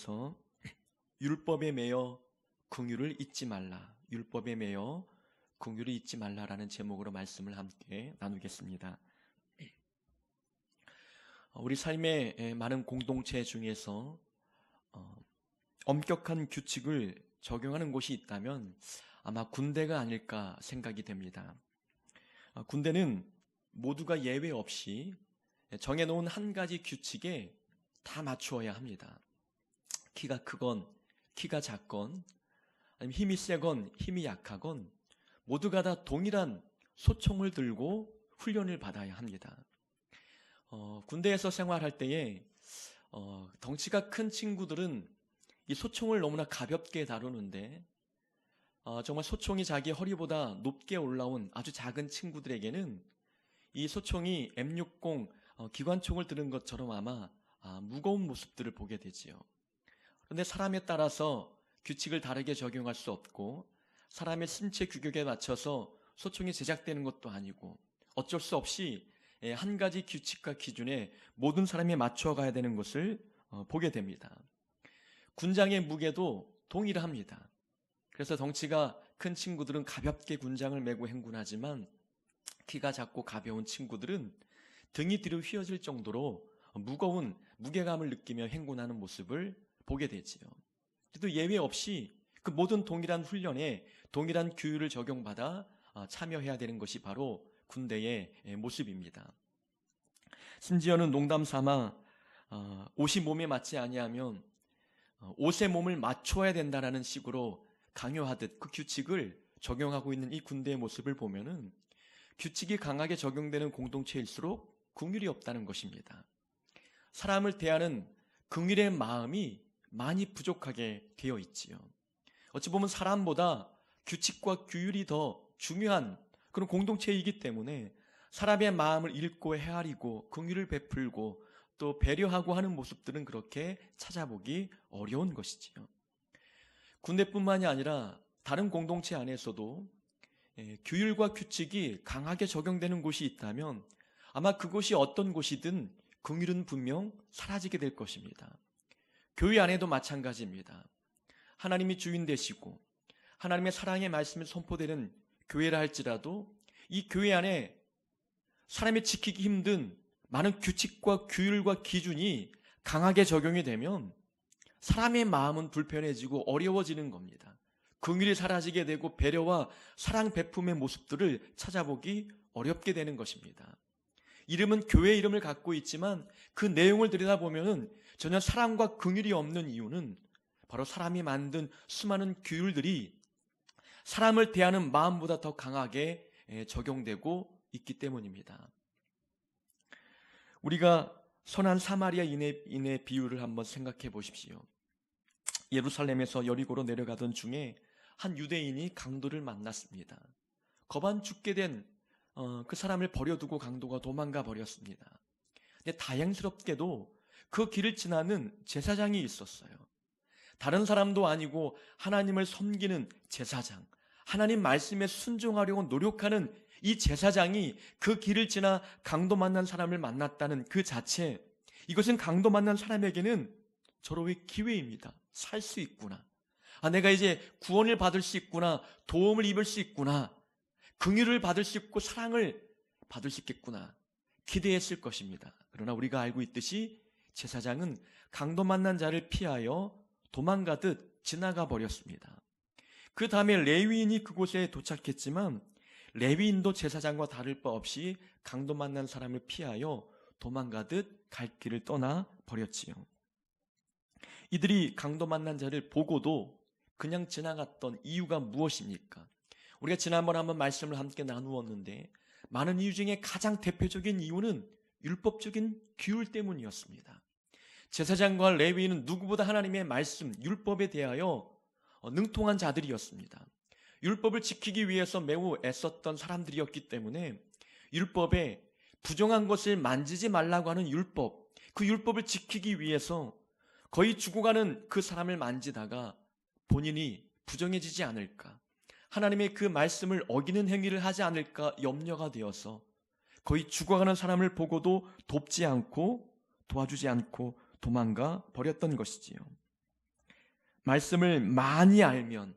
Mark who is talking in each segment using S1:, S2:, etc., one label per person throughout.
S1: 말씀에서 율법에 매여 긍휼을 잊지 말라, 율법에 매여 긍휼을 잊지 말라라는 제목으로 말씀을 함께 나누겠습니다. 우리 삶의 많은 공동체 중에서 엄격한 규칙을 적용하는 곳이 있다면 아마 군대가 아닐까 생각이 됩니다. 군대는 모두가 예외 없이 정해놓은 한 가지 규칙에 다 맞추어야 합니다. 키가 크건 키가 작건 아니면 힘이 세건 힘이 약하건 모두가 다 동일한 소총을 들고 훈련을 받아야 합니다. 군대에서 생활할 때에 덩치가 큰 친구들은 이 소총을 너무나 가볍게 다루는데 정말 소총이 자기 허리보다 높게 올라온 아주 작은 친구들에게는 이 소총이 M60 기관총을 들은 것처럼 아마 무거운 모습들을 보게 되지요. 그런데 사람에 따라서 규칙을 다르게 적용할 수 없고 사람의 신체 규격에 맞춰서 소총이 제작되는 것도 아니고 어쩔 수 없이 한 가지 규칙과 기준에 모든 사람이 맞춰가야 되는 것을 보게 됩니다. 군장의 무게도 동일합니다. 그래서 덩치가 큰 친구들은 가볍게 군장을 메고 행군하지만 키가 작고 가벼운 친구들은 등이 뒤로 휘어질 정도로 무거운 무게감을 느끼며 행군하는 모습을 보게 되지요. 또 예외 없이 그 모든 동일한 훈련에 동일한 규율을 적용받아 참여해야 되는 것이 바로 군대의 모습입니다. 심지어는 농담 삼아 옷이 몸에 맞지 아니하면 옷에 몸을 맞춰야 된다라는 식으로 강요하듯 그 규칙을 적용하고 있는 이 군대의 모습을 보면은 규칙이 강하게 적용되는 공동체일수록 긍휼이 없다는 것입니다. 사람을 대하는 긍휼의 마음이 많이 부족하게 되어 있지요. 어찌 보면 사람보다 규칙과 규율이 더 중요한 그런 공동체이기 때문에 사람의 마음을 읽고 헤아리고 긍휼을 베풀고 또 배려하고 하는 모습들은 그렇게 찾아보기 어려운 것이지요. 군대뿐만이 아니라 다른 공동체 안에서도 규율과 규칙이 강하게 적용되는 곳이 있다면 아마 그곳이 어떤 곳이든 긍휼은 분명 사라지게 될 것입니다. 교회 안에도 마찬가지입니다. 하나님이 주인 되시고 하나님의 사랑의 말씀이 선포되는 교회라 할지라도 이 교회 안에 사람이 지키기 힘든 많은 규칙과 규율과 기준이 강하게 적용이 되면 사람의 마음은 불편해지고 어려워지는 겁니다. 긍휼이 사라지게 되고 배려와 사랑 베품의 모습들을 찾아보기 어렵게 되는 것입니다. 이름은 교회 이름을 갖고 있지만 그 내용을 들여다보면 전혀 사랑과 긍휼이 없는 이유는 바로 사람이 만든 수많은 규율들이 사람을 대하는 마음보다 더 강하게 적용되고 있기 때문입니다. 우리가 선한 사마리아인의 비유를 한번 생각해 보십시오. 예루살렘에서 여리고로 내려가던 중에 한 유대인이 강도를 만났습니다. 거반 죽게 된 그 사람을 버려두고 강도가 도망가 버렸습니다. 근데 다행스럽게도 그 길을 지나는 제사장이 있었어요. 다른 사람도 아니고 하나님을 섬기는 제사장, 하나님 말씀에 순종하려고 노력하는 이 제사장이 그 길을 지나 강도 만난 사람을 만났다는 그 자체, 이것은 강도 만난 사람에게는 절호의 기회입니다. 살 수 있구나. 내가 이제 구원을 받을 수 있구나. 도움을 입을 수 있구나. 긍휼을 받을 수 있고 사랑을 받을 수 있겠구나. 기대했을 것입니다. 그러나 우리가 알고 있듯이 제사장은 강도 만난 자를 피하여 도망가듯 지나가 버렸습니다. 그 다음에 레위인이 그곳에 도착했지만 레위인도 제사장과 다를 바 없이 강도 만난 사람을 피하여 도망가듯 갈 길을 떠나 버렸지요. 이들이 강도 만난 자를 보고도 그냥 지나갔던 이유가 무엇입니까? 우리가 지난번에 한번 말씀을 함께 나누었는데 많은 이유 중에 가장 대표적인 이유는 율법적인 규율 때문이었습니다. 제사장과 레위인은 누구보다 하나님의 말씀, 율법에 대하여 능통한 자들이었습니다. 율법을 지키기 위해서 매우 애썼던 사람들이었기 때문에 율법에 부정한 것을 만지지 말라고 하는 율법, 그 율법을 지키기 위해서 거의 죽어가는 그 사람을 만지다가 본인이 부정해지지 않을까, 하나님의 그 말씀을 어기는 행위를 하지 않을까 염려가 되어서 거의 죽어가는 사람을 보고도 돕지 않고 도와주지 않고 도망가 버렸던 것이지요. 말씀을 많이 알면,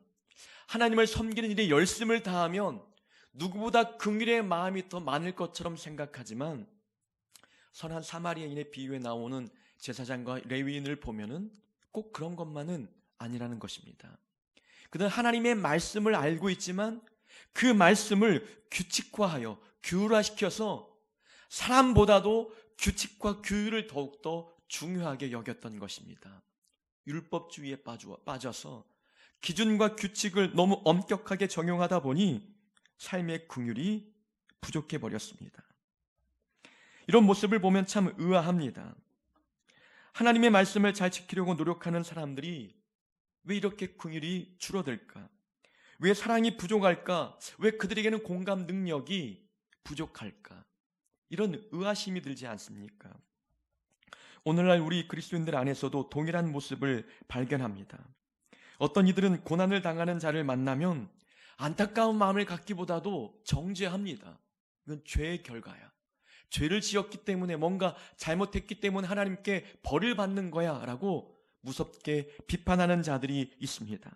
S1: 하나님을 섬기는 일에 열심을 다하면 누구보다 긍휼의 마음이 더 많을 것처럼 생각하지만, 선한 사마리아인의 비유에 나오는 제사장과 레위인을 보면은 꼭 그런 것만은 아니라는 것입니다. 그들은 하나님의 말씀을 알고 있지만 그 말씀을 규칙화하여 규율화시켜서 사람보다도 규칙과 규율을 더욱더 중요하게 여겼던 것입니다. 율법주의에 빠져서 기준과 규칙을 너무 엄격하게 적용하다 보니 삶의 긍휼이 부족해 버렸습니다. 이런 모습을 보면 참 의아합니다. 하나님의 말씀을 잘 지키려고 노력하는 사람들이 왜 이렇게 긍휼이 줄어들까? 왜 사랑이 부족할까? 왜 그들에게는 공감 능력이 부족할까? 이런 의아심이 들지 않습니까? 오늘날 우리 그리스도인들 안에서도 동일한 모습을 발견합니다. 어떤 이들은 고난을 당하는 자를 만나면 안타까운 마음을 갖기보다도 정죄합니다. 이건 죄의 결과야. 죄를 지었기 때문에, 뭔가 잘못했기 때문에 하나님께 벌을 받는 거야 라고 무섭게 비판하는 자들이 있습니다.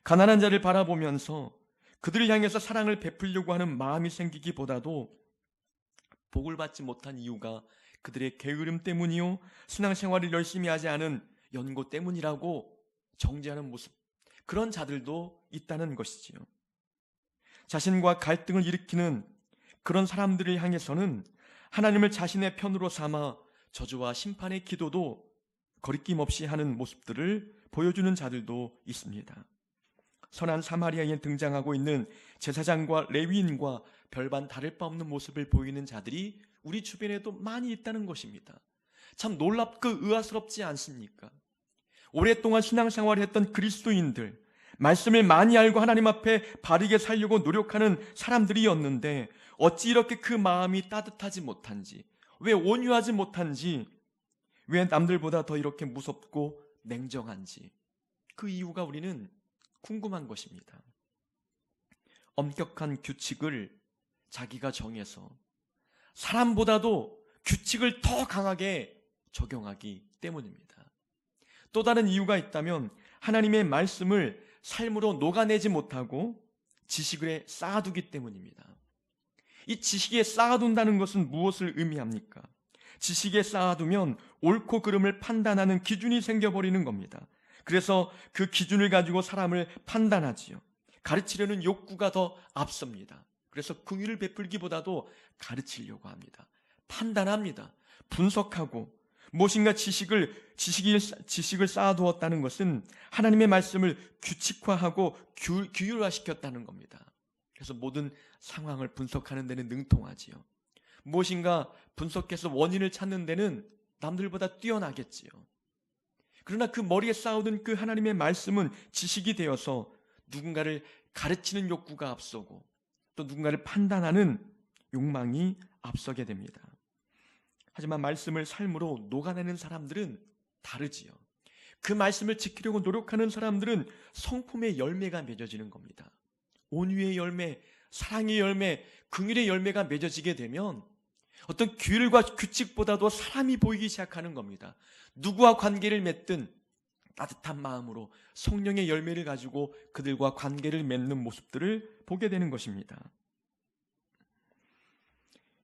S1: 가난한 자를 바라보면서 그들을 향해서 사랑을 베풀려고 하는 마음이 생기기보다도 복을 받지 못한 이유가 그들의 게으름 때문이요, 신앙생활을 열심히 하지 않은 연고 때문이라고 정죄하는 모습, 그런 자들도 있다는 것이지요. 자신과 갈등을 일으키는 그런 사람들을 향해서는 하나님을 자신의 편으로 삼아 저주와 심판의 기도도 거리낌 없이 하는 모습들을 보여주는 자들도 있습니다. 선한 사마리아인에 등장하고 있는 제사장과 레위인과 별반 다를 바 없는 모습을 보이는 자들이 우리 주변에도 많이 있다는 것입니다. 참 놀랍고 의아스럽지 않습니까? 오랫동안 신앙생활을 했던 그리스도인들, 말씀을 많이 알고 하나님 앞에 바르게 살려고 노력하는 사람들이었는데 어찌 이렇게 그 마음이 따뜻하지 못한지, 왜 온유하지 못한지, 왜 남들보다 더 이렇게 무섭고 냉정한지, 그 이유가 우리는 궁금한 것입니다. 엄격한 규칙을 자기가 정해서 사람보다도 규칙을 더 강하게 적용하기 때문입니다. 또 다른 이유가 있다면 하나님의 말씀을 삶으로 녹아내지 못하고 지식에 쌓아두기 때문입니다. 이 지식에 쌓아둔다는 것은 무엇을 의미합니까? 지식에 쌓아두면 옳고 그름을 판단하는 기준이 생겨버리는 겁니다. 그래서 그 기준을 가지고 사람을 판단하지요. 가르치려는 욕구가 더 앞섭니다. 그래서 긍휼을 베풀기보다도 가르치려고 합니다. 판단합니다. 분석하고 무엇인가 지식을 쌓아두었다는 것은 하나님의 말씀을 규칙화하고 규율화시켰다는 겁니다. 그래서 모든 상황을 분석하는 데는 능통하지요. 무엇인가 분석해서 원인을 찾는 데는 남들보다 뛰어나겠지요. 그러나 그 머리에 쌓아둔 그 하나님의 말씀은 지식이 되어서 누군가를 가르치는 욕구가 앞서고 또 누군가를 판단하는 욕망이 앞서게 됩니다. 하지만 말씀을 삶으로 녹아내는 사람들은 다르지요. 그 말씀을 지키려고 노력하는 사람들은 성품의 열매가 맺어지는 겁니다. 온유의 열매, 사랑의 열매, 긍휼의 열매가 맺어지게 되면 어떤 규율과 규칙보다도 사람이 보이기 시작하는 겁니다. 누구와 관계를 맺든 따뜻한 마음으로 성령의 열매를 가지고 그들과 관계를 맺는 모습들을 보게 되는 것입니다.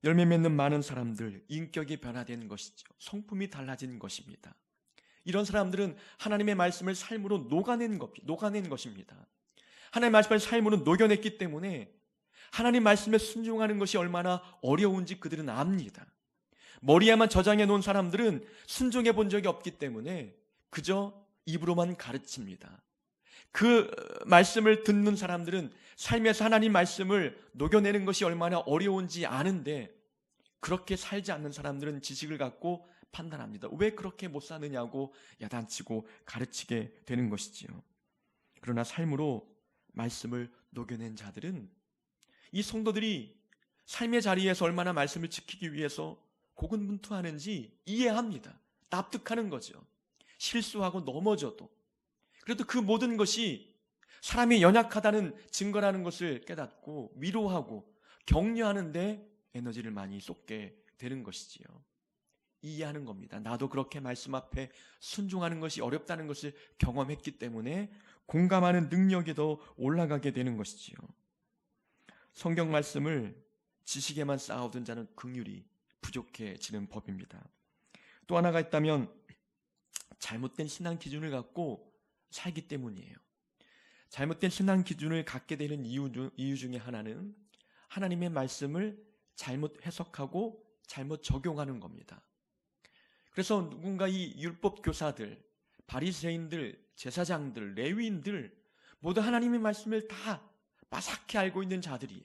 S1: 열매 맺는 많은 사람들, 인격이 변화된 것이죠. 성품이 달라진 것입니다. 이런 사람들은 하나님의 말씀을 삶으로 녹아낸 것입니다. 하나님의 말씀을 삶으로 녹여냈기 때문에 하나님 말씀에 순종하는 것이 얼마나 어려운지 그들은 압니다. 머리에만 저장해 놓은 사람들은 순종해 본 적이 없기 때문에 그저 입으로만 가르칩니다. 그 말씀을 듣는 사람들은 삶에서 하나님 말씀을 녹여내는 것이 얼마나 어려운지 아는데 그렇게 살지 않는 사람들은 지식을 갖고 판단합니다. 왜 그렇게 못 사느냐고 야단치고 가르치게 되는 것이지요. 그러나 삶으로 말씀을 녹여낸 자들은 이 성도들이 삶의 자리에서 얼마나 말씀을 지키기 위해서 고군분투하는지 이해합니다. 납득하는 거죠. 실수하고 넘어져도 그래도 그 모든 것이 사람이 연약하다는 증거라는 것을 깨닫고 위로하고 격려하는 데 에너지를 많이 쏟게 되는 것이지요. 이해하는 겁니다. 나도 그렇게 말씀 앞에 순종하는 것이 어렵다는 것을 경험했기 때문에 공감하는 능력이 더 올라가게 되는 것이지요. 성경 말씀을 지식에만 쌓아오던 자는 긍휼이 부족해지는 법입니다. 또 하나가 있다면 잘못된 신앙 기준을 갖고 살기 때문이에요. 잘못된 신앙 기준을 갖게 되는 이유 중에 하나는 하나님의 말씀을 잘못 해석하고 잘못 적용하는 겁니다. 그래서 누군가 이 율법 교사들, 바리새인들, 제사장들, 레위인들 모두 하나님의 말씀을 다 빠삭히 알고 있는 자들이에요.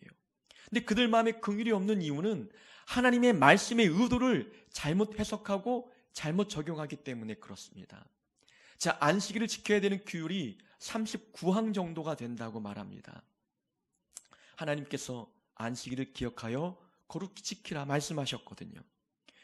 S1: 근데 그들 마음에 긍휼이 없는 이유는 하나님의 말씀의 의도를 잘못 해석하고 잘못 적용하기 때문에 그렇습니다. 자, 안식일을 지켜야 되는 규율이 39항 정도가 된다고 말합니다. 하나님께서 안식일을 기억하여 거룩히 지키라 말씀하셨거든요.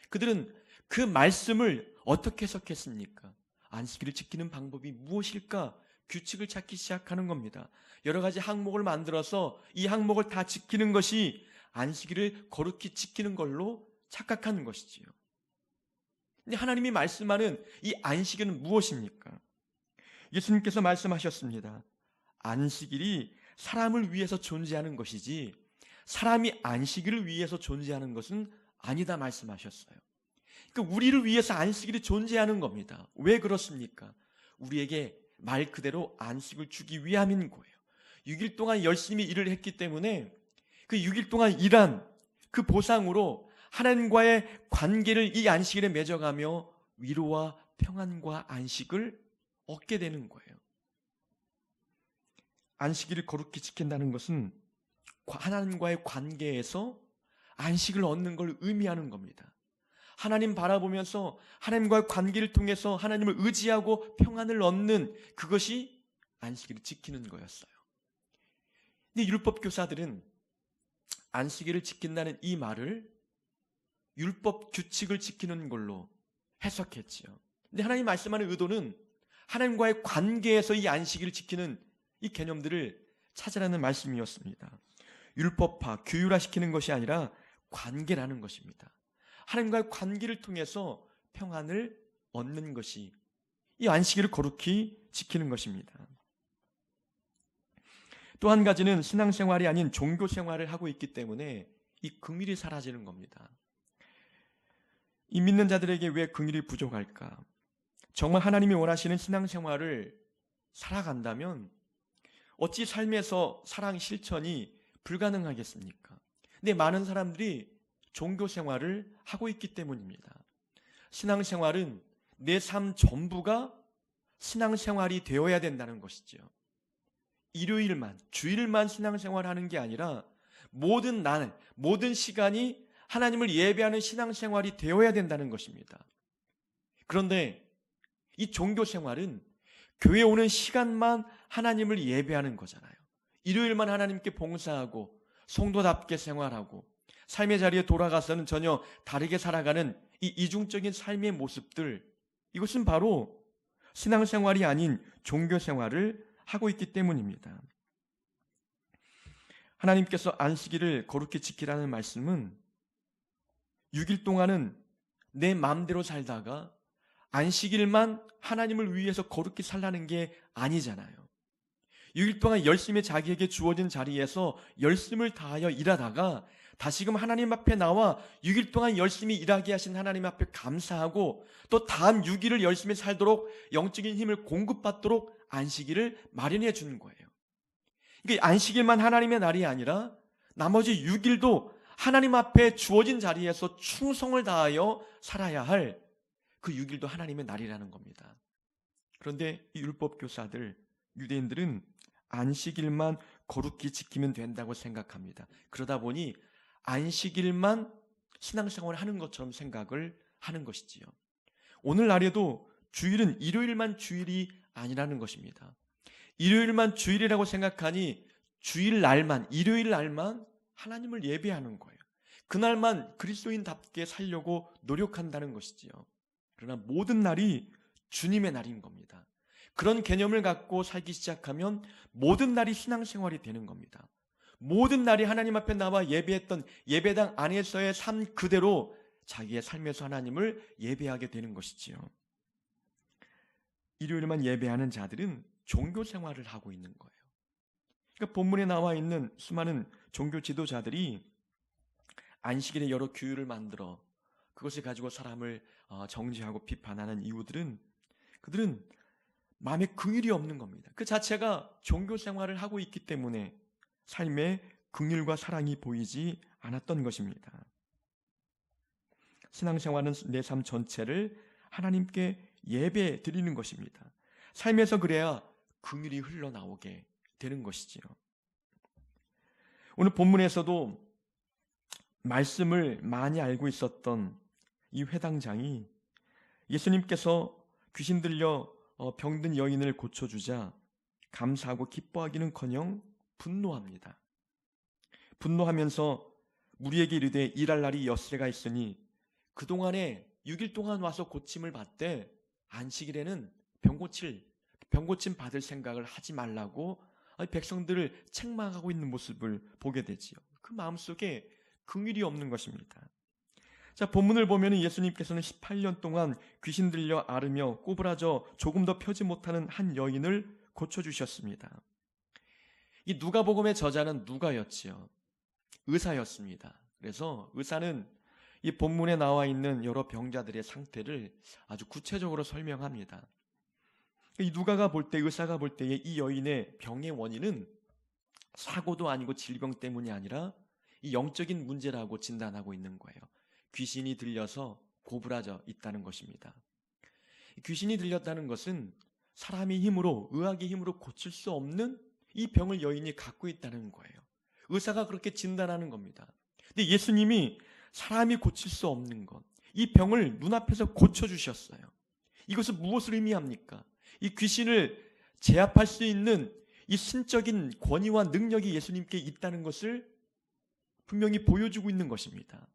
S1: 그들은 그 말씀을 어떻게 해석했습니까? 안식일을 지키는 방법이 무엇일까? 규칙을 찾기 시작하는 겁니다. 여러 가지 항목을 만들어서 이 항목을 다 지키는 것이 안식일을 거룩히 지키는 걸로 착각하는 것이지요. 근데 하나님이 말씀하는 이 안식일은 무엇입니까? 예수님께서 말씀하셨습니다. 안식일이 사람을 위해서 존재하는 것이지 사람이 안식일을 위해서 존재하는 것은 아니다 말씀하셨어요. 그러니까 우리를 위해서 안식일이 존재하는 겁니다. 왜 그렇습니까? 우리에게 말 그대로 안식을 주기 위함인 거예요. 6일 동안 열심히 일을 했기 때문에 그 6일 동안 일한 그 보상으로 하나님과의 관계를 이 안식일에 맺어가며 위로와 평안과 안식을 얻게 되는 거예요. 안식일을 거룩히 지킨다는 것은 하나님과의 관계에서 안식을 얻는 걸 의미하는 겁니다. 하나님 바라보면서 하나님과의 관계를 통해서 하나님을 의지하고 평안을 얻는 그것이 안식일을 지키는 거였어요. 근데 율법 교사들은 안식일을 지킨다는 이 말을 율법 규칙을 지키는 걸로 해석했지요. 근데 하나님 말씀하는 의도는 하나님과의 관계에서 이 안식일을 지키는 이 개념들을 찾으라는 말씀이었습니다. 율법화, 규율화시키는 것이 아니라 관계라는 것입니다. 하나님과의 관계를 통해서 평안을 얻는 것이 이 안식일을 거룩히 지키는 것입니다. 또 한 가지는 신앙생활이 아닌 종교생활을 하고 있기 때문에 이 긍휼이 사라지는 겁니다. 이 믿는 자들에게 왜 긍휼이 부족할까? 정말 하나님이 원하시는 신앙생활을 살아간다면 어찌 삶에서 사랑 실천이 불가능하겠습니까? 근데 많은 사람들이 종교생활을 하고 있기 때문입니다. 신앙생활은 내 삶 전부가 신앙생활이 되어야 된다는 것이죠. 일요일만, 주일만 신앙생활하는 게 아니라 모든 날, 모든 시간이 하나님을 예배하는 신앙생활이 되어야 된다는 것입니다. 그런데 이 종교생활은 교회 오는 시간만 하나님을 예배하는 거잖아요. 일요일만 하나님께 봉사하고 성도답게 생활하고 삶의 자리에 돌아가서는 전혀 다르게 살아가는 이 이중적인 삶의 모습들, 이것은 바로 신앙생활이 아닌 종교생활을 하고 있기 때문입니다. 하나님께서 안식일을 거룩히 지키라는 말씀은 6일 동안은 내 마음대로 살다가 안식일만 하나님을 위해서 거룩히 살라는 게 아니잖아요. 6일 동안 열심히 자기에게 주어진 자리에서 열심을 다하여 일하다가 다시금 하나님 앞에 나와 6일 동안 열심히 일하게 하신 하나님 앞에 감사하고 또 다음 6일을 열심히 살도록 영적인 힘을 공급받도록 안식일을 마련해 주는 거예요. 그러니까 안식일만 하나님의 날이 아니라 나머지 6일도 하나님 앞에 주어진 자리에서 충성을 다하여 살아야 할 그 6일도 하나님의 날이라는 겁니다. 그런데 이 율법 교사들, 유대인들은 안식일만 거룩히 지키면 된다고 생각합니다. 그러다 보니 안식일만 신앙생활을 하는 것처럼 생각을 하는 것이지요. 오늘날에도 주일은 일요일만 주일이 아니라는 것입니다. 일요일만 주일이라고 생각하니 주일날만, 일요일 날만 하나님을 예배하는 거예요. 그날만 그리스도인답게 살려고 노력한다는 것이지요. 그러나 모든 날이 주님의 날인 겁니다. 그런 개념을 갖고 살기 시작하면 모든 날이 신앙생활이 되는 겁니다. 모든 날이 하나님 앞에 나와 예배했던 예배당 안에서의 삶 그대로 자기의 삶에서 하나님을 예배하게 되는 것이지요. 일요일만 예배하는 자들은 종교 생활을 하고 있는 거예요. 그러니까 본문에 나와 있는 수많은 종교 지도자들이 안식일에 여러 규율을 만들어 그것을 가지고 사람을 정죄하고 비판하는 이유들은 그들은 마음에 긍휼이 없는 겁니다. 그 자체가 종교 생활을 하고 있기 때문에 삶에 긍휼과 사랑이 보이지 않았던 것입니다. 신앙생활은 내 삶 전체를 하나님께 예배 드리는 것입니다. 삶에서 그래야 긍휼이 흘러나오게 되는 것이지요. 오늘 본문에서도 말씀을 많이 알고 있었던 이 회당장이 예수님께서 귀신 들려 병든 여인을 고쳐주자 감사하고 기뻐하기는커녕 분노합니다. 분노하면서 무리에게 이르되 일할 날이 엿새가 있으니 그동안에 6일 동안 와서 고침을 받되 안식일에는 병고침 받을 생각을 하지 말라고 백성들을 책망하고 있는 모습을 보게 되지요. 그 마음속에 긍휼이 없는 것입니다. 자, 본문을 보면 예수님께서는 18년 동안 귀신 들려 앓으며 꼬부라져 조금 더 펴지 못하는 한 여인을 고쳐주셨습니다. 이 누가복음의 저자는 누가였지요. 의사였습니다. 그래서 의사는 이 본문에 나와 있는 여러 병자들의 상태를 아주 구체적으로 설명합니다. 이 누가가 볼 때, 의사가 볼 때의 이 여인의 병의 원인은 사고도 아니고 질병 때문이 아니라 이 영적인 문제라고 진단하고 있는 거예요. 귀신이 들려서 고부라져 있다는 것입니다. 귀신이 들렸다는 것은 사람의 힘으로, 의학의 힘으로 고칠 수 없는 이 병을 여인이 갖고 있다는 거예요. 의사가 그렇게 진단하는 겁니다. 근데 예수님이 사람이 고칠 수 없는 것, 이 병을 눈앞에서 고쳐주셨어요. 이것은 무엇을 의미합니까? 이 귀신을 제압할 수 있는 이 신적인 권위와 능력이 예수님께 있다는 것을 분명히 보여주고 있는 것입니다.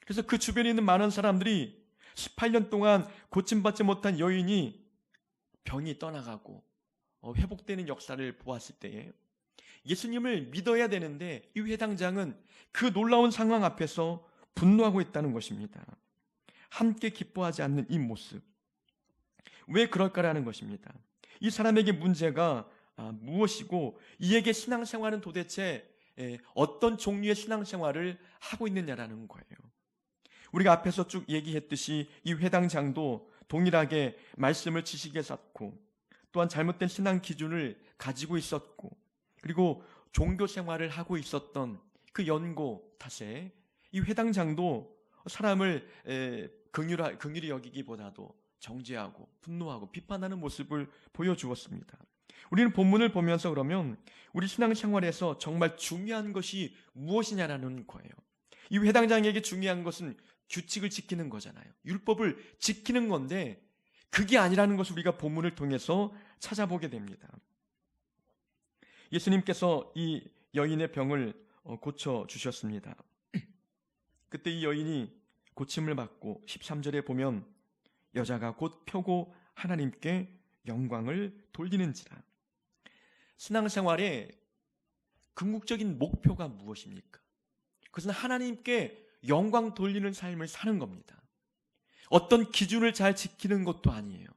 S1: 그래서 그 주변에 있는 많은 사람들이 18년 동안 고침받지 못한 여인이 병이 떠나가고 회복되는 역사를 보았을 때에 예수님을 믿어야 되는데 이 회당장은 그 놀라운 상황 앞에서 분노하고 있다는 것입니다. 함께 기뻐하지 않는 이 모습. 왜 그럴까라는 것입니다. 이 사람에게 문제가 무엇이고 이에게 신앙생활은 도대체 어떤 종류의 신앙생활을 하고 있느냐라는 거예요. 우리가 앞에서 쭉 얘기했듯이 이 회당장도 동일하게 말씀을 지식에 쌓고 또한 잘못된 신앙 기준을 가지고 있었고 그리고 종교 생활을 하고 있었던 그 연고 탓에 이 회당장도 사람을 긍휼히 여기기보다도 정죄하고 분노하고 비판하는 모습을 보여주었습니다. 우리는 본문을 보면서 그러면 우리 신앙생활에서 정말 중요한 것이 무엇이냐라는 거예요. 이 회당장에게 중요한 것은 규칙을 지키는 거잖아요. 율법을 지키는 건데 그게 아니라는 것을 우리가 본문을 통해서 찾아보게 됩니다. 예수님께서 이 여인의 병을 고쳐주셨습니다. 그때 이 여인이 고침을 받고 13절에 보면 여자가 곧 펴고 하나님께 영광을 돌리는지라. 신앙생활의 궁극적인 목표가 무엇입니까? 그것은 하나님께 영광 돌리는 삶을 사는 겁니다. 어떤 기준을 잘 지키는 것도 아니에요.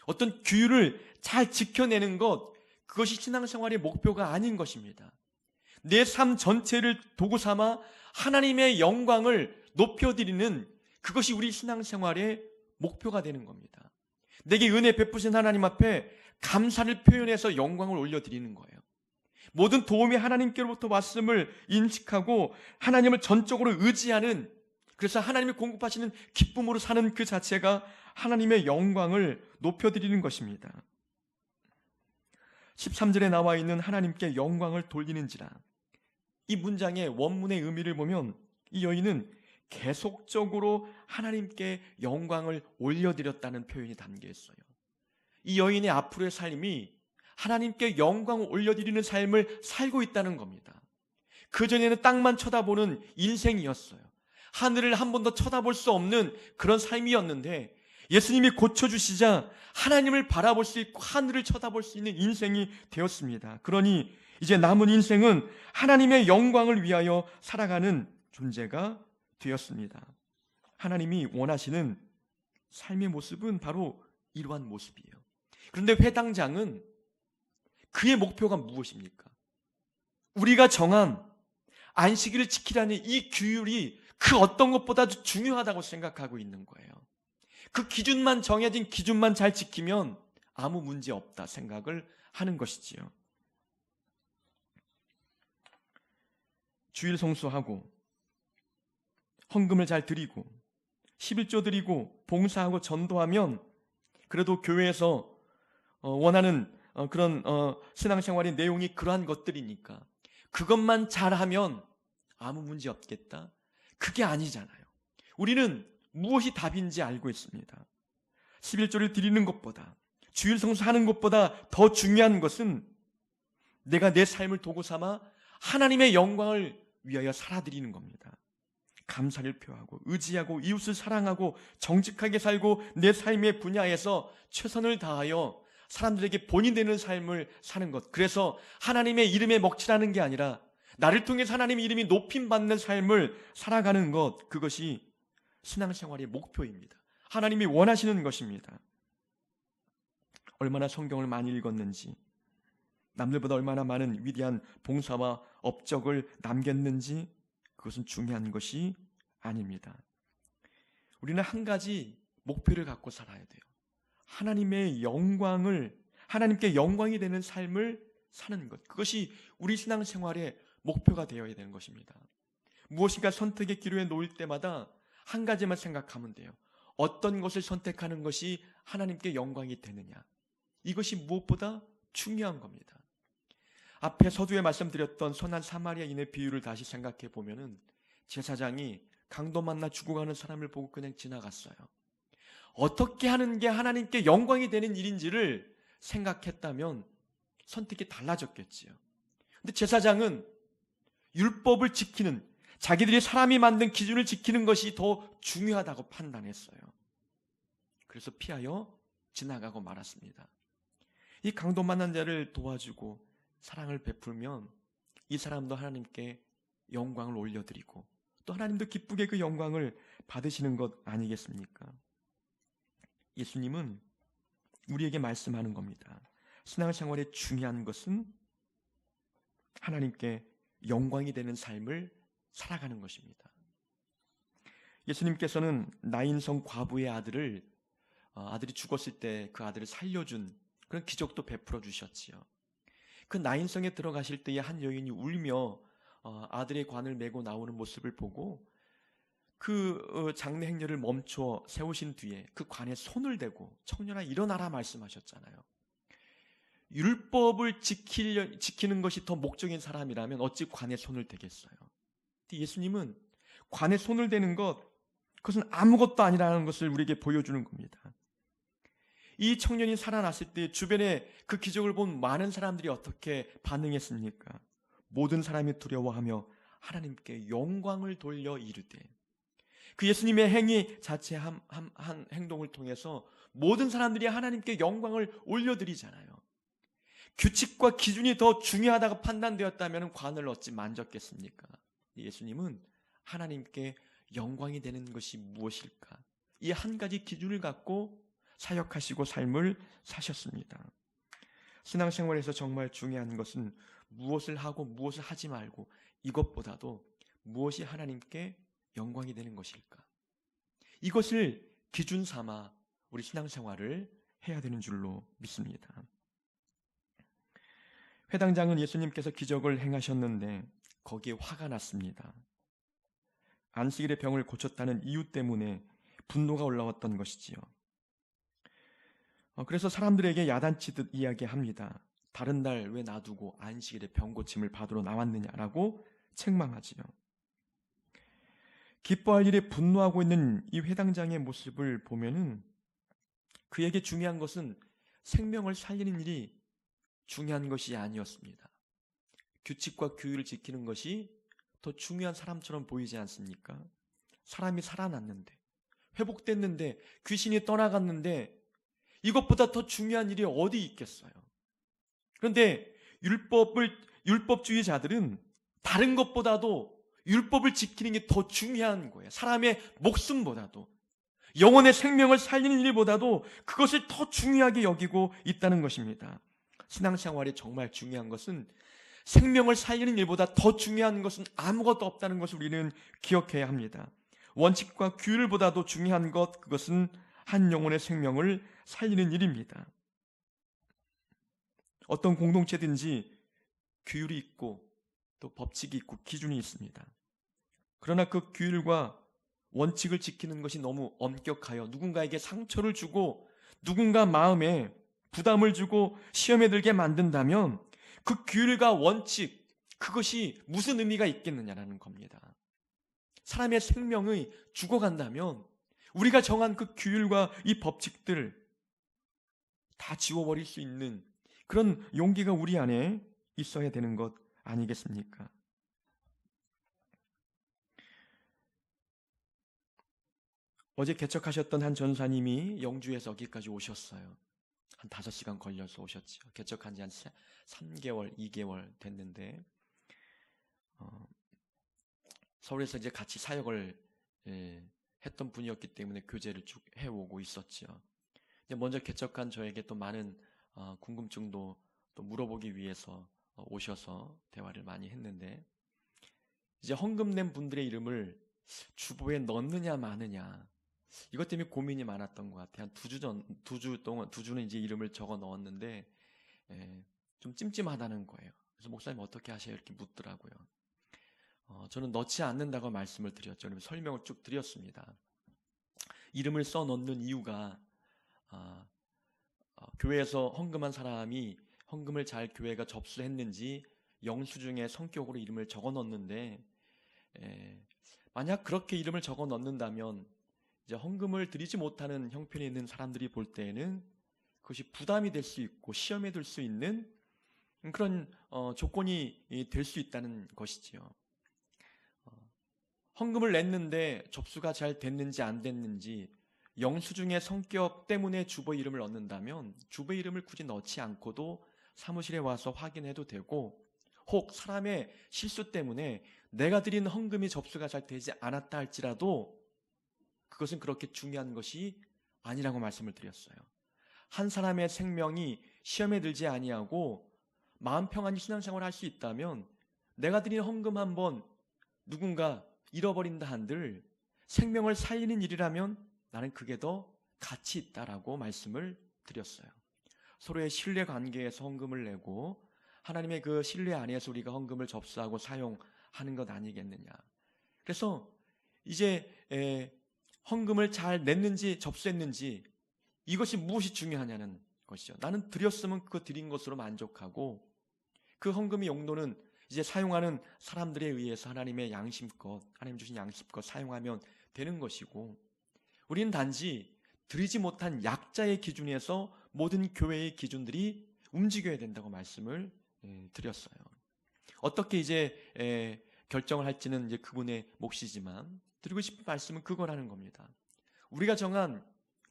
S1: 어떤 규율을 잘 지켜내는 것, 그것이 신앙생활의 목표가 아닌 것입니다. 내 삶 전체를 도구 삼아 하나님의 영광을 높여드리는 그것이 우리 신앙생활의 목표가 되는 겁니다. 내게 은혜 베푸신 하나님 앞에 감사를 표현해서 영광을 올려드리는 거예요. 모든 도움이 하나님께로부터 왔음을 인식하고 하나님을 전적으로 의지하는, 그래서 하나님이 공급하시는 기쁨으로 사는 그 자체가 하나님의 영광을 높여드리는 것입니다. 13절에 나와 있는 하나님께 영광을 돌리는지라, 이 문장의 원문의 의미를 보면 이 여인은 계속적으로 하나님께 영광을 올려드렸다는 표현이 담겨 있어요. 이 여인의 앞으로의 삶이 하나님께 영광을 올려드리는 삶을 살고 있다는 겁니다. 그전에는 땅만 쳐다보는 인생이었어요. 하늘을 한 번도 쳐다볼 수 없는 그런 삶이었는데 예수님이 고쳐주시자 하나님을 바라볼 수 있고 하늘을 쳐다볼 수 있는 인생이 되었습니다. 그러니 이제 남은 인생은 하나님의 영광을 위하여 살아가는 존재가 되었습니다. 하나님이 원하시는 삶의 모습은 바로 이러한 모습이에요. 그런데 회당장은 그의 목표가 무엇입니까? 우리가 정한 안식일을 지키라는 이 규율이 그 어떤 것보다도 중요하다고 생각하고 있는 거예요. 그 기준만, 정해진 기준만 잘 지키면 아무 문제 없다 생각을 하는 것이지요. 주일 성수하고 헌금을 잘 드리고 11조 드리고 봉사하고 전도하면 그래도 교회에서 원하는 그런 신앙생활의 내용이 그러한 것들이니까 그것만 잘하면 아무 문제 없겠다? 그게 아니잖아요. 우리는 무엇이 답인지 알고 있습니다. 11조를 드리는 것보다, 주일 성수하는 것보다 더 중요한 것은 내가 내 삶을 도구 삼아 하나님의 영광을 위하여 살아드리는 겁니다. 감사를 표하고 의지하고 이웃을 사랑하고 정직하게 살고 내 삶의 분야에서 최선을 다하여 사람들에게 본이 되는 삶을 사는 것. 그래서 하나님의 이름에 먹칠하는 게 아니라 나를 통해 하나님의 이름이 높임받는 삶을 살아가는 것, 그것이 신앙생활의 목표입니다. 하나님이 원하시는 것입니다. 얼마나 성경을 많이 읽었는지, 남들보다 얼마나 많은 위대한 봉사와 업적을 남겼는지, 그것은 중요한 것이 아닙니다. 우리는 한 가지 목표를 갖고 살아야 돼요. 하나님의 영광을, 하나님께 영광이 되는 삶을 사는 것. 그것이 우리 신앙생활의 목표가 되어야 되는 것입니다. 무엇인가 선택의 기로에 놓일 때마다 한 가지만 생각하면 돼요. 어떤 것을 선택하는 것이 하나님께 영광이 되느냐. 이것이 무엇보다 중요한 겁니다. 앞에 서두에 말씀드렸던 선한 사마리아인의 비유를 다시 생각해 보면은 제사장이 강도 만나 죽어가는 사람을 보고 그냥 지나갔어요. 어떻게 하는 게 하나님께 영광이 되는 일인지를 생각했다면 선택이 달라졌겠지요. 근데 제사장은 율법을 지키는, 자기들이 사람이 만든 기준을 지키는 것이 더 중요하다고 판단했어요. 그래서 피하여 지나가고 말았습니다. 이 강도 만난 자를 도와주고 사랑을 베풀면 이 사람도 하나님께 영광을 올려드리고 또 하나님도 기쁘게 그 영광을 받으시는 것 아니겠습니까? 예수님은 우리에게 말씀하는 겁니다. 신앙생활에 중요한 것은 하나님께 영광이 되는 삶을 살아가는 것입니다. 예수님께서는 나인성 과부의 아들이 죽었을 때 그 아들을 살려준 그런 기적도 베풀어 주셨지요. 그 나인성에 들어가실 때에 한 여인이 울며 아들의 관을 메고 나오는 모습을 보고 그 장례 행렬을 멈춰 세우신 뒤에 그 관에 손을 대고 청년아 일어나라 말씀하셨잖아요. 율법을 지키는 것이 더 목적인 사람이라면 어찌 관에 손을 대겠어요? 예수님은 관에 손을 대는 것, 그것은 아무것도 아니라는 것을 우리에게 보여주는 겁니다. 이 청년이 살아났을 때 주변에 그 기적을 본 많은 사람들이 어떻게 반응했습니까? 모든 사람이 두려워하며 하나님께 영광을 돌려 이르되, 그 예수님의 행위 자체 한 행동을 통해서 모든 사람들이 하나님께 영광을 올려드리잖아요. 규칙과 기준이 더 중요하다고 판단되었다면 관을 어찌 만졌겠습니까? 예수님은 하나님께 영광이 되는 것이 무엇일까? 이 한 가지 기준을 갖고 사역하시고 삶을 사셨습니다. 신앙생활에서 정말 중요한 것은 무엇을 하고 무엇을 하지 말고 이것보다도 무엇이 하나님께 영광이 되는 것일까? 이것을 기준 삼아 우리 신앙생활을 해야 되는 줄로 믿습니다. 회당장은 예수님께서 기적을 행하셨는데 거기에 화가 났습니다. 안식일의 병을 고쳤다는 이유 때문에 분노가 올라왔던 것이지요. 그래서 사람들에게 야단치듯 이야기합니다. 다른 날 왜 놔두고 안식일에 병 고침을 받으러 나왔느냐라고 책망하지요. 기뻐할 일에 분노하고 있는 이 회당장의 모습을 보면은 그에게 중요한 것은 생명을 살리는 일이 중요한 것이 아니었습니다. 규칙과 규율을 지키는 것이 더 중요한 사람처럼 보이지 않습니까? 사람이 살아났는데, 회복됐는데, 귀신이 떠나갔는데 이것보다 더 중요한 일이 어디 있겠어요? 그런데 율법주의자들은 다른 것보다도 율법을 지키는 게 더 중요한 거예요. 사람의 목숨보다도, 영혼의 생명을 살리는 일보다도 그것을 더 중요하게 여기고 있다는 것입니다. 신앙생활이 정말 중요한 것은, 생명을 살리는 일보다 더 중요한 것은 아무것도 없다는 것을 우리는 기억해야 합니다. 원칙과 규율보다도 중요한 것, 그것은 한 영혼의 생명을 살리는 일입니다. 어떤 공동체든지 규율이 있고 또 법칙이 있고 기준이 있습니다. 그러나 그 규율과 원칙을 지키는 것이 너무 엄격하여 누군가에게 상처를 주고 누군가 마음에 부담을 주고 시험에 들게 만든다면 그 규율과 원칙, 그것이 무슨 의미가 있겠느냐라는 겁니다. 사람의 생명이 죽어간다면 우리가 정한 그 규율과 이 법칙들 다 지워버릴 수 있는 그런 용기가 우리 안에 있어야 되는 것 아니겠습니까? 어제 개척하셨던 한 전사님이 영주에서 여기까지 오셨어요. 한 5시간 걸려서 오셨죠. 개척한 지 한 3개월, 2개월 됐는데 서울에서 이제 같이 사역을 했던 분이었기 때문에 교제를 쭉 해오고 있었죠. 먼저 개척한 저에게 또 많은 궁금증도 또 물어보기 위해서 오셔서 대화를 많이 했는데, 이제 헌금 낸 분들의 이름을 주보에 넣느냐 마느냐, 이것 때문에 고민이 많았던 것 같아요. 한 2주 동안, 2주는 이제 이름을 적어 넣었는데 좀 찜찜하다는 거예요. 그래서 목사님 어떻게 하세요? 이렇게 묻더라고요. 저는 넣지 않는다고 말씀을 드렸죠. 그러면 설명을 쭉 드렸습니다. 이름을 써 넣는 이유가 교회에서 헌금한 사람이 헌금을 잘 교회가 접수했는지 영수증에 성격으로 이름을 적어 넣는데, 만약 그렇게 이름을 적어 넣는다면 이제 헌금을 드리지 못하는 형편에 있는 사람들이 볼 때에는 그것이 부담이 될 수 있고 시험에 들 수 있는 그런 조건이 될 수 있다는 것이지요. 헌금을 냈는데 접수가 잘 됐는지 안 됐는지 영수증의 성격 때문에 주보 이름을 넣는다면 주보 이름을 굳이 넣지 않고도 사무실에 와서 확인해도 되고, 혹 사람의 실수 때문에 내가 드린 헌금이 접수가 잘 되지 않았다 할지라도 그것은 그렇게 중요한 것이 아니라고 말씀을 드렸어요. 한 사람의 생명이 시험에 들지 아니하고 마음 평안히 신앙생활을 할 수 있다면 내가 드린 헌금 한번 누군가 잃어버린다 한들 생명을 살리는 일이라면 나는 그게 더 가치 있다라고 말씀을 드렸어요. 서로의 신뢰 관계에서 헌금을 내고 하나님의 그 신뢰 안에서 우리가 헌금을 접수하고 사용하는 것 아니겠느냐. 그래서 이제 헌금을 잘 냈는지 접수했는지 이것이 무엇이 중요하냐는 것이죠. 나는 드렸으면 그거 드린 것으로 만족하고 그 헌금의 용도는 이제 사용하는 사람들에 의해서 하나님의 양심껏, 하나님 주신 양심껏 사용하면 되는 것이고, 우리는 단지 드리지 못한 약자의 기준에서 모든 교회의 기준들이 움직여야 된다고 말씀을 드렸어요. 어떻게 이제 결정을 할지는 이제 그분의 몫이지만 드리고 싶은 말씀은 그거라는 겁니다. 우리가 정한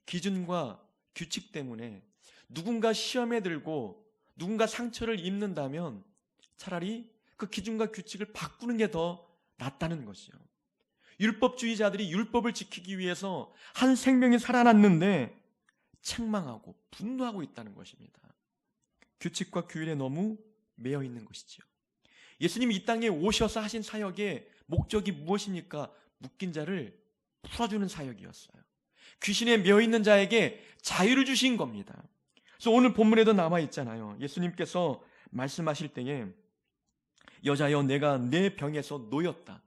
S1: 기준과 규칙 때문에 누군가 시험에 들고 누군가 상처를 입는다면 차라리 그 기준과 규칙을 바꾸는 게 더 낫다는 것이요. 율법주의자들이 율법을 지키기 위해서 한 생명이 살아났는데 책망하고 분노하고 있다는 것입니다. 규칙과 규율에 너무 매여 있는 것이지요. 예수님이 이 땅에 오셔서 하신 사역의 목적이 무엇입니까? 묶인 자를 풀어주는 사역이었어요. 귀신에 매여 있는 자에게 자유를 주신 겁니다. 그래서 오늘 본문에도 나와 있잖아요. 예수님께서 말씀하실 때에 여자여 내가 내 병에서 놓였다.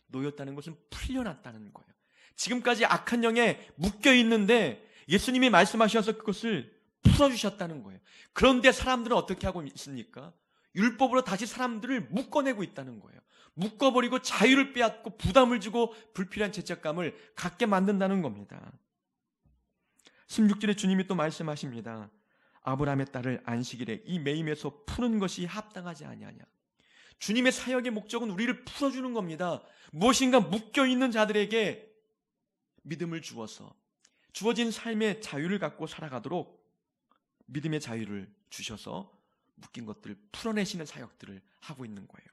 S1: 놓였다는 것은 풀려났다는 거예요. 지금까지 악한 영에 묶여 있는데 예수님이 말씀하셔서 그것을 풀어주셨다는 거예요. 그런데 사람들은 어떻게 하고 있습니까? 율법으로 다시 사람들을 묶어내고 있다는 거예요. 묶어버리고 자유를 빼앗고 부담을 주고 불필요한 죄책감을 갖게 만든다는 겁니다. 16절에 주님이 또 말씀하십니다. 아브라함의 딸을 안식일에 이 매임에서 푸는 것이 합당하지 아니하냐. 주님의 사역의 목적은 우리를 풀어주는 겁니다. 무엇인가 묶여있는 자들에게 믿음을 주어서 주어진 삶의 자유를 갖고 살아가도록 믿음의 자유를 주셔서 묶인 것들을 풀어내시는 사역들을 하고 있는 거예요.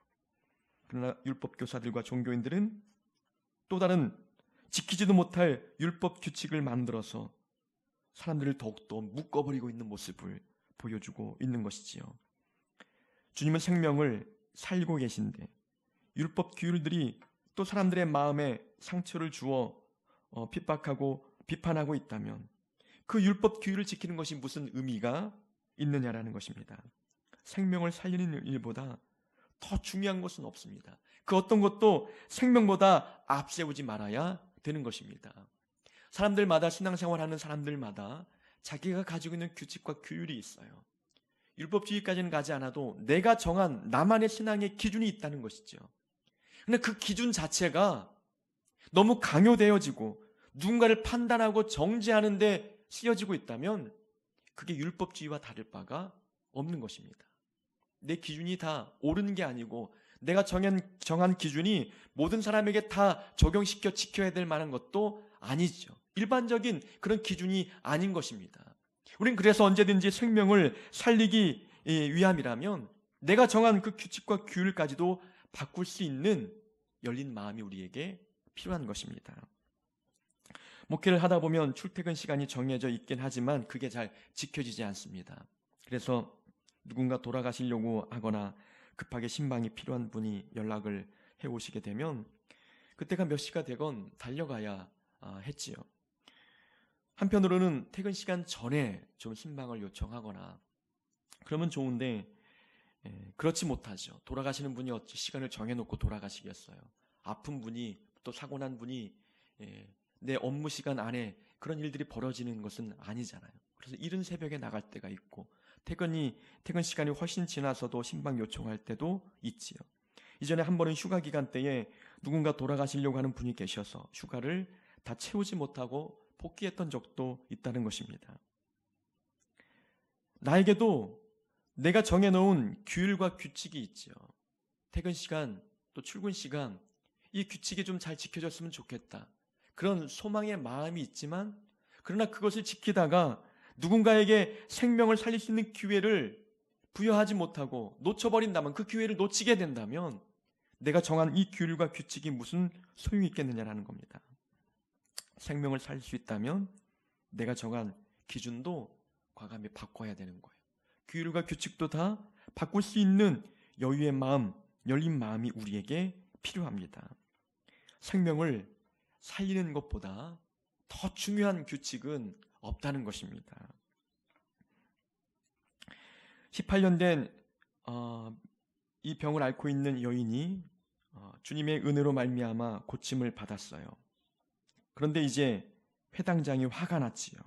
S1: 그러나 율법 교사들과 종교인들은 또 다른 지키지도 못할 율법 규칙을 만들어서 사람들을 더욱더 묶어버리고 있는 모습을 보여주고 있는 것이지요. 주님은 생명을 살고 계신데 율법 규율들이 또 사람들의 마음에 상처를 주어 핍박하고 비판하고 있다면 그 율법 규율을 지키는 것이 무슨 의미가 있느냐라는 것입니다. 생명을 살리는 일보다 더 중요한 것은 없습니다. 그 어떤 것도 생명보다 앞세우지 말아야 되는 것입니다. 사람들마다 신앙생활하는 사람들마다 자기가 가지고 있는 규칙과 규율이 있어요. 율법주의까지는 가지 않아도 내가 정한 나만의 신앙의 기준이 있다는 것이죠. 그런데 그 기준 자체가 너무 강요되어지고 누군가를 판단하고 정죄하는 데 쓰여지고 있다면 그게 율법주의와 다를 바가 없는 것입니다. 내 기준이 다 옳은 게 아니고 내가 정한 기준이 모든 사람에게 다 적용시켜 지켜야 될 만한 것도 아니죠. 일반적인 그런 기준이 아닌 것입니다. 우린 그래서 언제든지 생명을 살리기 위함이라면 내가 정한 그 규칙과 규율까지도 바꿀 수 있는 열린 마음이 우리에게 필요한 것입니다. 목회를 하다 보면 출퇴근 시간이 정해져 있긴 하지만 그게 잘 지켜지지 않습니다. 그래서 누군가 돌아가시려고 하거나 급하게 신방이 필요한 분이 연락을 해오시게 되면 그때가 몇 시가 되건 달려가야 했지요. 한편으로는 퇴근 시간 전에 좀 신방을 요청하거나 그러면 좋은데 그렇지 못하죠. 돌아가시는 분이 어찌 시간을 정해놓고 돌아가시겠어요. 아픈 분이 또 사고 난 분이 내 업무 시간 안에 그런 일들이 벌어지는 것은 아니잖아요. 그래서 이른 새벽에 나갈 때가 있고 퇴근 시간이 훨씬 지나서도 신방 요청할 때도 있지요. 이전에 한 번은 휴가 기간 때에 누군가 돌아가시려고 하는 분이 계셔서 휴가를 다 채우지 못하고 복귀했던 적도 있다는 것입니다. 나에게도 내가 정해놓은 규율과 규칙이 있죠. 퇴근 시간 또 출근 시간 이 규칙이 좀 잘 지켜졌으면 좋겠다. 그런 소망의 마음이 있지만 그러나 그것을 지키다가 누군가에게 생명을 살릴 수 있는 기회를 부여하지 못하고 놓쳐버린다면 그 기회를 놓치게 된다면 내가 정한 이 규율과 규칙이 무슨 소용이 있겠느냐라는 겁니다. 생명을 살릴 수 있다면 내가 정한 기준도 과감히 바꿔야 되는 거예요. 규율과 규칙도 다 바꿀 수 있는 여유의 마음, 열린 마음이 우리에게 필요합니다. 생명을 살리는 것보다 더 중요한 규칙은 없다는 것입니다. 18년 된 이 병을 앓고 있는 여인이 주님의 은혜로 말미암아 고침을 받았어요. 그런데 이제 회당장이 화가 났지요.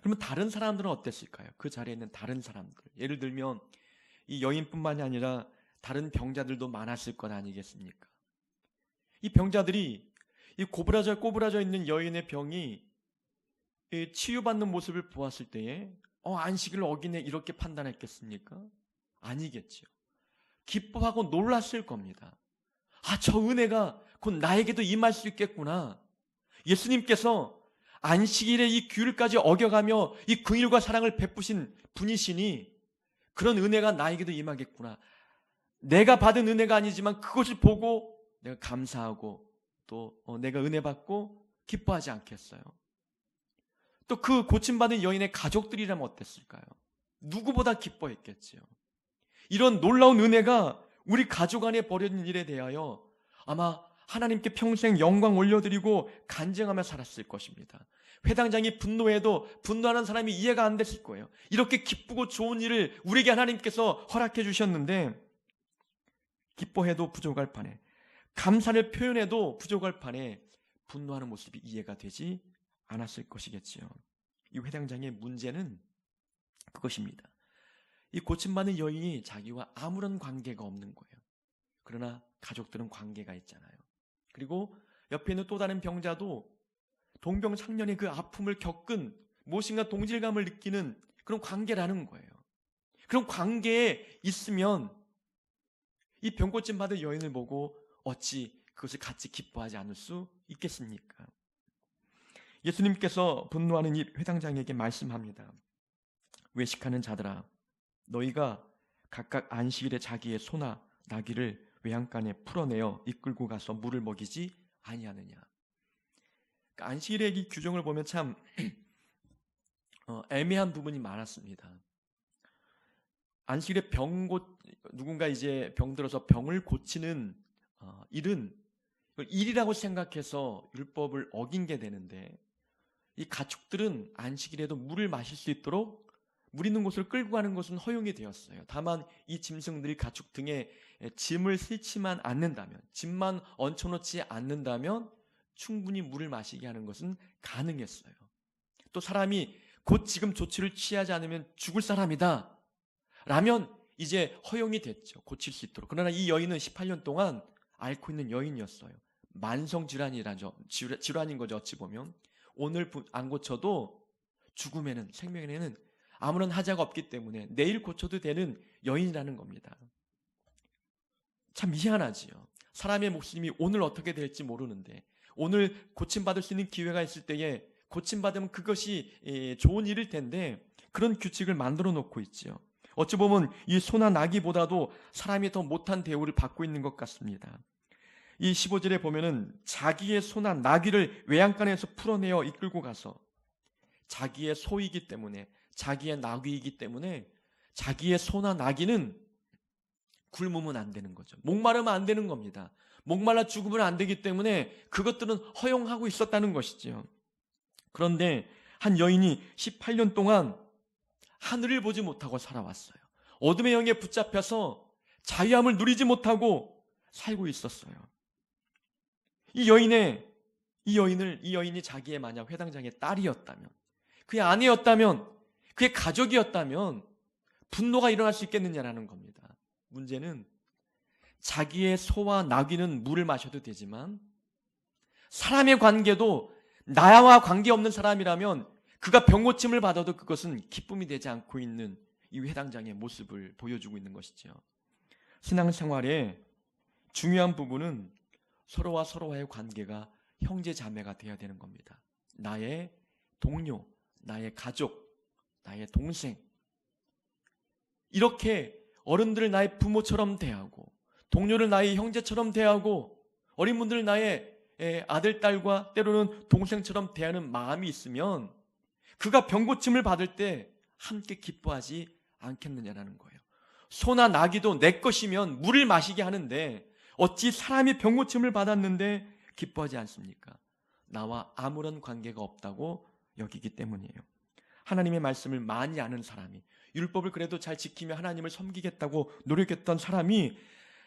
S1: 그러면 다른 사람들은 어땠을까요? 그 자리에 있는 다른 사람들, 예를 들면 이 여인뿐만이 아니라 다른 병자들도 많았을 것 아니겠습니까? 이 병자들이 이 꼬부라져 있는 여인의 병이 치유받는 모습을 보았을 때에 안식을 어기네 이렇게 판단했겠습니까? 아니겠죠. 기뻐하고 놀랐을 겁니다. 저 은혜가 곧 나에게도 임할 수 있겠구나. 예수님께서 안식일의 이 규율까지 어겨가며 이 긍휼과 사랑을 베푸신 분이시니 그런 은혜가 나에게도 임하겠구나. 내가 받은 은혜가 아니지만 그것을 보고 내가 감사하고 또 내가 은혜 받고 기뻐하지 않겠어요? 또 그 고침받은 여인의 가족들이라면 어땠을까요? 누구보다 기뻐했겠지요. 이런 놀라운 은혜가 우리 가족 안에 벌어진 일에 대하여 아마 하나님께 평생 영광 올려드리고 간증하며 살았을 것입니다. 회당장이 분노해도 분노하는 사람이 이해가 안 됐을 거예요. 이렇게 기쁘고 좋은 일을 우리에게 하나님께서 허락해 주셨는데 기뻐해도 부족할 판에 감사를 표현해도 부족할 판에 분노하는 모습이 이해가 되지 않았을 것이겠지요. 이 회당장의 문제는 그것입니다. 이 고침받는 여인이 자기와 아무런 관계가 없는 거예요. 그러나 가족들은 관계가 있잖아요. 그리고 옆에 있는 또 다른 병자도 동병상련의 그 아픔을 겪은 무엇인가 동질감을 느끼는 그런 관계라는 거예요. 그런 관계에 있으면 이 병고침 받은 여인을 보고 어찌 그것을 같이 기뻐하지 않을 수 있겠습니까? 예수님께서 분노하는 이 회당장에게 말씀합니다. 외식하는 자들아, 너희가 각각 안식일에 자기의 소나 나귀를 외양간에 풀어내어 이끌고 가서 물을 먹이지 아니하느냐. 그러니까 안식일의 이 규정을 보면 참 애매한 부분이 많았습니다. 안식일에 누군가 이제 병들어서 병을 고치는 일은 일이라고 생각해서 율법을 어긴 게 되는데, 이 가축들은 안식일에도 물을 마실 수 있도록 물 있는 곳을 끌고 가는 것은 허용이 되었어요. 다만 이 짐승들이 가축 등에 짐을 실지만 않는다면, 짐만 얹혀놓지 않는다면 충분히 물을 마시게 하는 것은 가능했어요. 또 사람이 곧 지금 조치를 취하지 않으면 죽을 사람이다 라면 이제 허용이 됐죠. 고칠 수 있도록. 그러나 이 여인은 18년 동안 앓고 있는 여인이었어요. 만성질환이라죠. 질환인 거죠. 어찌 보면 오늘 안 고쳐도 죽음에는, 생명에는 아무런 하자가 없기 때문에 내일 고쳐도 되는 여인이라는 겁니다. 참 희한하지요. 사람의 목숨이 오늘 어떻게 될지 모르는데, 오늘 고침받을 수 있는 기회가 있을 때에 고침받으면 그것이 좋은 일일 텐데 그런 규칙을 만들어 놓고 있지요. 어찌 보면 이 소나 나귀보다도 사람이 더 못한 대우를 받고 있는 것 같습니다. 이 15절에 보면은 자기의 소나 나귀를 외양간에서 풀어내어 이끌고 가서, 자기의 소이기 때문에, 자기의 나귀이기 때문에 자기의 소나 나귀는 굶으면 안 되는 거죠. 목마르면 안 되는 겁니다. 목말라 죽으면 안 되기 때문에 그것들은 허용하고 있었다는 것이지요. 그런데 한 여인이 18년 동안 하늘을 보지 못하고 살아왔어요. 어둠의 영에 붙잡혀서 자유함을 누리지 못하고 살고 있었어요. 이 여인이 자기의 만약 회당장의 딸이었다면, 그의 아내였다면, 그의 가족이었다면 분노가 일어날 수 있겠느냐라는 겁니다. 문제는 자기의 소와 나귀는 물을 마셔도 되지만 사람의 관계도 나와 관계없는 사람이라면 그가 병고침을 받아도 그것은 기쁨이 되지 않고 있는 이 회당장의 모습을 보여주고 있는 것이죠. 신앙생활의 중요한 부분은 서로와 서로와의 관계가 형제 자매가 되어야 되는 겁니다. 나의 동료, 나의 가족, 나의 동생, 이렇게 어른들을 나의 부모처럼 대하고, 동료를 나의 형제처럼 대하고, 어린 분들을 나의 아들, 딸과 때로는 동생처럼 대하는 마음이 있으면 그가 병고침을 받을 때 함께 기뻐하지 않겠느냐라는 거예요. 소나 나귀도 내 것이면 물을 마시게 하는데 어찌 사람이 병고침을 받았는데 기뻐하지 않습니까? 나와 아무런 관계가 없다고 여기기 때문이에요. 하나님의 말씀을 많이 아는 사람이, 율법을 그래도 잘 지키며 하나님을 섬기겠다고 노력했던 사람이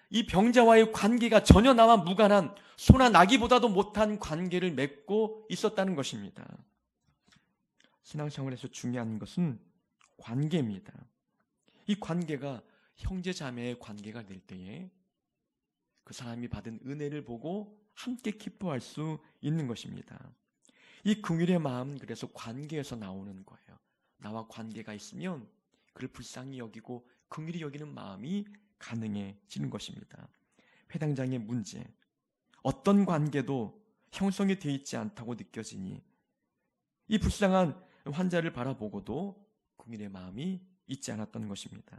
S1: 이 병자와의 관계가 전혀 나와 무관한 소나 나귀보다도 못한 관계를 맺고 있었다는 것입니다. 신앙생활에서 중요한 것은 관계입니다. 이 관계가 형제 자매의 관계가 될 때에 그 사람이 받은 은혜를 보고 함께 기뻐할 수 있는 것입니다. 이 긍휼의 마음, 그래서 관계에서 나오는 거예요. 나와 관계가 있으면 그를 불쌍히 여기고 긍휼히 여기는 마음이 가능해지는 것입니다. 회당장의 문제, 어떤 관계도 형성이 되어 있지 않다고 느껴지니 이 불쌍한 환자를 바라보고도 긍휼의 마음이 있지 않았던 것입니다.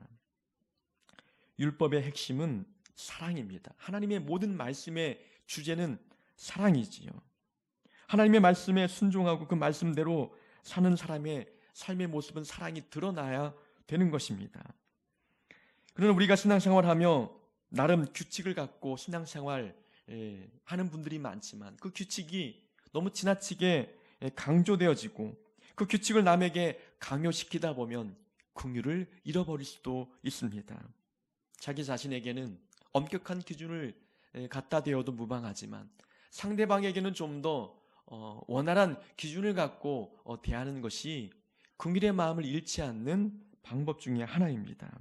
S1: 율법의 핵심은 사랑입니다. 하나님의 모든 말씀의 주제는 사랑이지요. 하나님의 말씀에 순종하고 그 말씀대로 사는 사람의 삶의 모습은 사랑이 드러나야 되는 것입니다. 그러나 우리가 신앙생활하며 나름 규칙을 갖고 신앙생활 하는 분들이 많지만 그 규칙이 너무 지나치게 강조되어지고 그 규칙을 남에게 강요시키다 보면 긍휼을 잃어버릴 수도 있습니다. 자기 자신에게는 엄격한 기준을 갖다 대어도 무방하지만 상대방에게는 좀 더 원활한 기준을 갖고 대하는 것이 긍휼의 마음을 잃지 않는 방법 중에 하나입니다.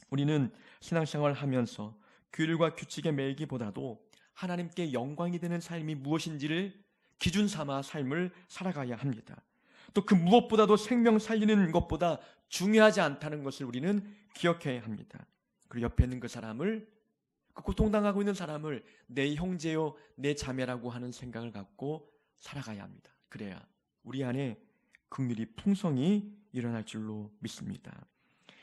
S1: 우리는 신앙생활을 하면서 규율과 규칙에 매이기보다도 하나님께 영광이 되는 삶이 무엇인지를 기준 삼아 삶을 살아가야 합니다. 또 그 무엇보다도 생명 살리는 것보다 중요하지 않다는 것을 우리는 기억해야 합니다. 그리고 옆에 있는 그 사람을, 그 고통당하고 있는 사람을 내 형제요, 내 자매라고 하는 생각을 갖고 살아가야 합니다. 그래야 우리 안에 긍휼이 풍성히 일어날 줄로 믿습니다.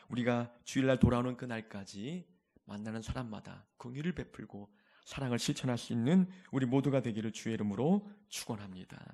S1: 우리가 주일날 돌아오는 그날까지 만나는 사람마다 긍휼을 베풀고 사랑을 실천할 수 있는 우리 모두가 되기를 주의 이름으로 축원합니다.